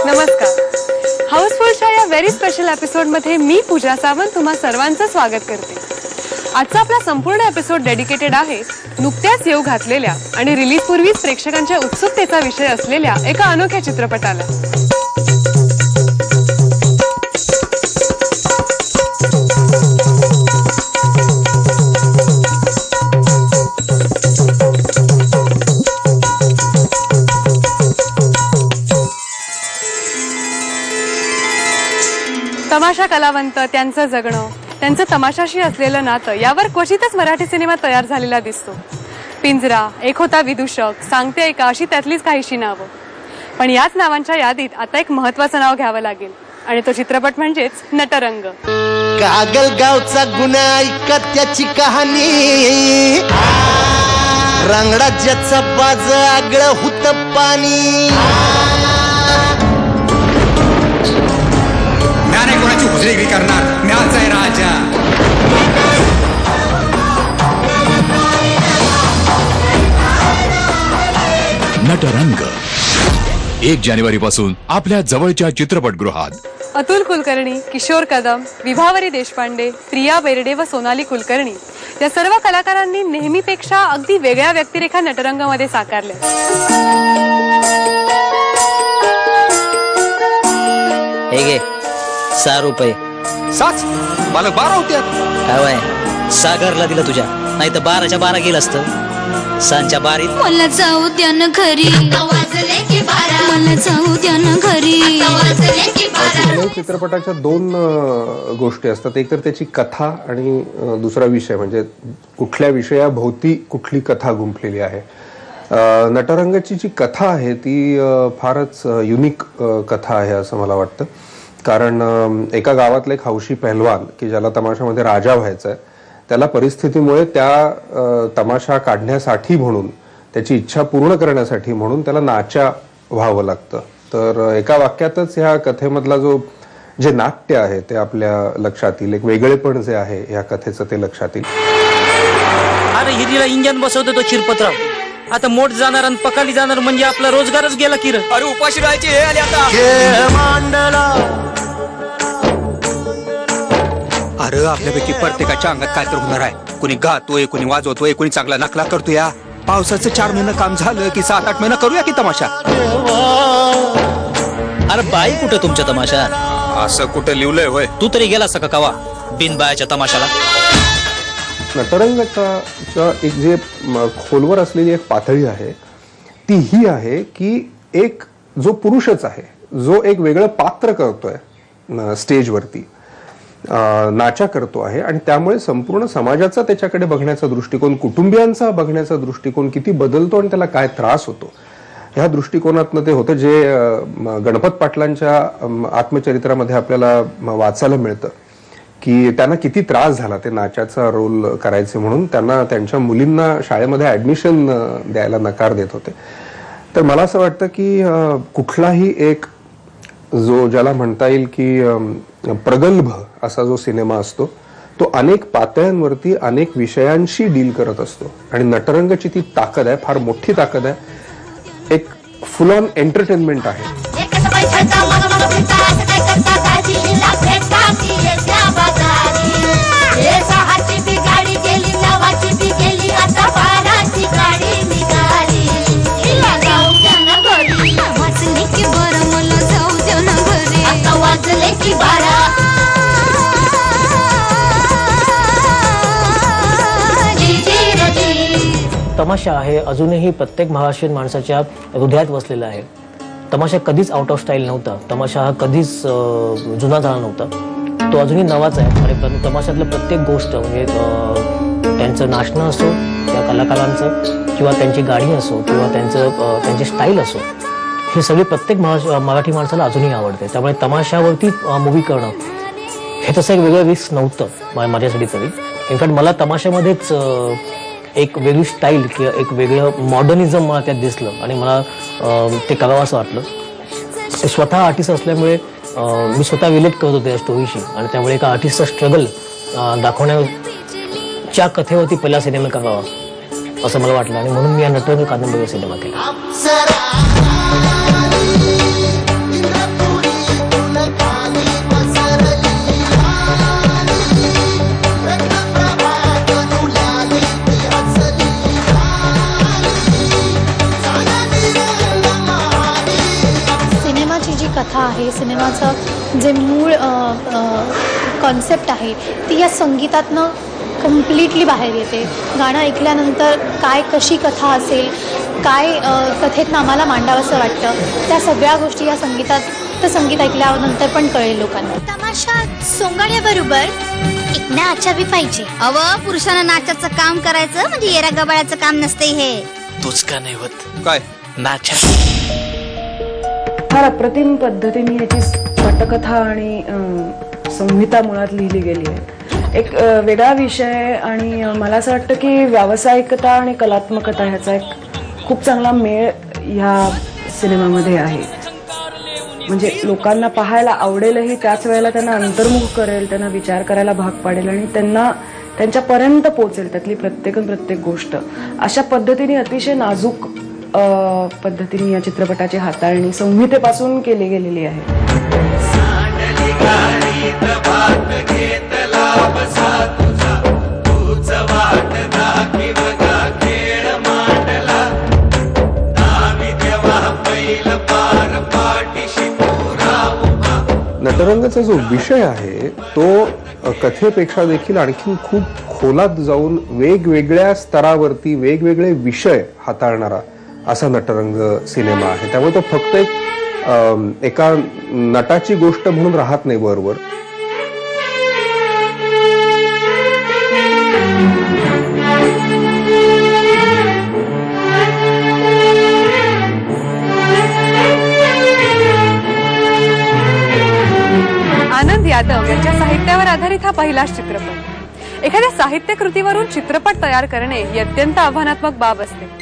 नमस्कार. हाऊसफुलच्या या very special एपिसोडमध्ये मी पूजा सावंत तुम्हा सर्वांचं स्वागत करते. आजचा आपला संपूर्ण एपिसोड डेडिकेटेड आहे नुकत्याच येऊ घातलेल्या आणि रिलीज पूर्वीच प्रेक्षकांच्या उत्सुकतेचा विषय असलेल्या एका अनोख्या चित्रपटाला. तमाशा कलावंत, त्यांचं जगणं, त्यांचं तमाशाशी असलेलं नातं यावर क्वचितच मराठी सिनेमा तयार झालेला दिसतो. पिंजरा, एक होता विदूषक, सांगते ऐका अशी त्यातलीच काहीशी नावं. पण याच नावांच्या यादीत आता एक महत्वाचं नाव घ्यावं लागेल आणि तो चित्रपट म्हणजेच नटरंग. कागल गावचा गुन्हा ऐकत त्याची कहाणी, रंगराज्याचा बाज आगळं हुत पाणी. म्याने कोणाची हुजरेगिरी करणार, म्याच आहे राजा. नटरंग 1 जानेवारीपासून आपल्या जवळच्या चित्रपटगृहात. अतुल कुलकर्णी, किशोर कदम, विभावरी देशपांडे, प्रिया बेर्डे व सोनाली कुलकर्णी या सर्व कलाकारांनी नेहमीपेक्षा अगदी वेगळ्या व्यक्तिरेखा नटरंगमध्ये साकारल्या. हे घे 6 रुपये. 7 मला 12 होत्यात. काय सागरला दिलं तुझ्या, नाही तर 12च्या 12 गेलं असतं. सांच्या 12 मला जाऊ द्या ना घरी, मला जाऊ द्या ना घरी. चित्रपटाच्या 2 गोष्टी असतात. एक तर त्याची कथा आणि दुसरा विषय म्हणजे कुठल्या विषयाभोवती कुठली कथा गुंफलेली आहे. नटरंगची जी कथा आहे ती फारच युनिक कथा आहे असं मला वाटतं. कारण एका गावातला एक हौशी पहलवान की ज्याला तमाशामध्ये राजा व्हायचा आहे, त्याला परिस्थितीमुळे त्या तमाशा काढण्यासाठी म्हणून, त्याची इच्छा पूर्ण करण्यासाठी म्हणून त्याला नाच्या व्हावं लागतं. तर एका वाक्यातच ह्या कथेमधला जे नाट्य आहे ते आपल्या लक्षात येईल. एक वेगळेपण जे आहे ह्या कथेचं ते लक्षात येईल. अरे हिरीला इंजन बसवतो तो चिरपतराव, आता मोठ जाणार आणि पकाली जाणार म्हणजे आपला रोजगारच गेला की. अरे उपाशी राहायचे हे आले आता. अरे आपल्यापैकी प्रत्येकाच्या अंगात काय तर होणार आहे. कोणी गातोय, कोणी वाजवतोय, कोणी चांगला नकला करूया. या पावसाचं 4 महिने काम झालं की 7-8 महिने करूया की तमाशा. अरे बाई कुठं तुमच्या तमाशा? असं कुठं लिवलंय होय? तू तरी गेला सका कावा बिन बायाच्या तमाशाला? नटरंगाचा एक जे खोलवर असलेली एक पातळी आहे ती ही आहे की एक जो पुरुषच आहे, जो एक वेगळं पात्र करतोय स्टेजवरती, नाचा करतो आहे, आणि त्यामुळे संपूर्ण समाजाचा त्याच्याकडे बघण्याचा दृष्टिकोन, कुटुंबियांचा बघण्याचा दृष्टिकोन किती बदलतो आणि त्याला काय त्रास होतो ह्या दृष्टिकोनातनं ते होतं. जे गणपत पाटलांच्या आत्मचरित्रामध्ये आपल्याला वाचायला मिळतं की त्यांना किती त्रास झाला ते नाचाचा रोल करायचे म्हणून. त्यांना त्यांच्या मुलींना शाळेमध्ये ऍडमिशन द्यायला नकार देत होते. तर मला असं वाटतं की कुठलाही एक जो ज्याला म्हणता येईल की प्रगल्भ असा जो सिनेमा असतो तो अनेक पातळ्यांवरती अनेक विषयांशी डील करत असतो. आणि नटरंगची ती ताकद आहे, फार मोठी ताकद आहे. एक फुल ऑन एंटरटेनमेंट आहे. तमाशा आहे अजूनही प्रत्येक महाराष्ट्रीयन माणसाच्या हृदयात वसलेला आहे. तमाशा कधीच आउट ऑफ स्टाईल नव्हता. तमाशा हा कधीच जुना झाला नव्हता. तो अजूनही नवाच आहे. आणि तमाशातलं प्रत्येक गोष्ट म्हणजे त्यांचं नाचणं असो, त्या कलाकारांचं, किंवा त्यांची गाणी असो, किंवा त्यांची स्टाईल असो, हे सगळे प्रत्येक मराठी माणसाला अजूनही आवडते. त्यामुळे तमाशावरती मूवी करणं हे तसं एक वेगळं रिस्क नव्हतं माझ्यासाठी तरी. इनफॅक्ट मला तमाशामध्येच एक वेगळी स्टाईल किंवा एक वेगळं मॉडर्निझम मला त्यात दिसलं आणि मला ते करावं असं वाटलं. स्वतः आर्टिस्ट असल्यामुळे मी स्वतः रिलेट करत होते या स्टोरीशी, आणि त्यामुळे एका आर्टिस्टचा स्ट्रगल दाखवण्याच्या कथेवरती पहिला सिनेमा करावा असं मला वाटलं आणि म्हणून मी या नटरंग कादंबरी सिनेमा केला. सिनेमाची जी कथा आहे, सिनेमाचं जे मूळ कॉन्सेप्ट आहे ती या संगीतातनं कम्प्लिटली बाहेर येते. गाणं ऐकल्यानंतर काय कशी कथा असेल, काय कथेतनं आम्हाला मांडावंसं वाटतं, त्या सगळ्या गोष्टी या संगीत ऐकल्यानंतर पण कळेल लोकांना. तमाशा सोंगाड्याबरोबर एक नाचा बी पाहिजे. पुरुषांना नाचाचं काम करायचं म्हणजे येरा गबाळाचं काम नसते हे. तूच का नाही होत काय नाचा. फार अप्रतिम पद्धतीने याची पटकथा आणि संहिता मुळात लिहिली गेली आहे. एक वेगळा विषय आणि मला असं वाटतं की व्यावसायिकता आणि कलात्मकता ह्याचा एक खूप चांगला मेळ ह्या सिनेमामध्ये आहे. म्हणजे लोकांना पाहायला आवडेलही, त्याच वेळेला त्यांना अंतर्मुख करेल, त्यांना विचार करायला भाग पाडेल आणि त्यांना त्यांच्यापर्यंत पोचेल त्यातली प्रत्येक गोष्ट. अशा पद्धतीने अतिशय नाजूक पद्धतीने या चित्रपटाची हाताळणी संहितेपासून केली गेलेली आहे. नटरंगचा जो विषय आहे तो कथेपेक्षा देखील आणखी खूप खोलात जाऊन वेगवेगळ्या स्तरावरती वेगवेगळे विषय हाताळणारा असा नटरंग सिनेमा आहे. त्यामुळे तो फक्त एका नटाची गोष्ट म्हणून राहत नाही. बरोबर आनंद यादव यांच्या साहित्यावर आधारित हा पहिलाच चित्रपट. एखाद्या साहित्य कृतीवरून चित्रपट तयार करणे ही अत्यंत आव्हानात्मक बाब असते.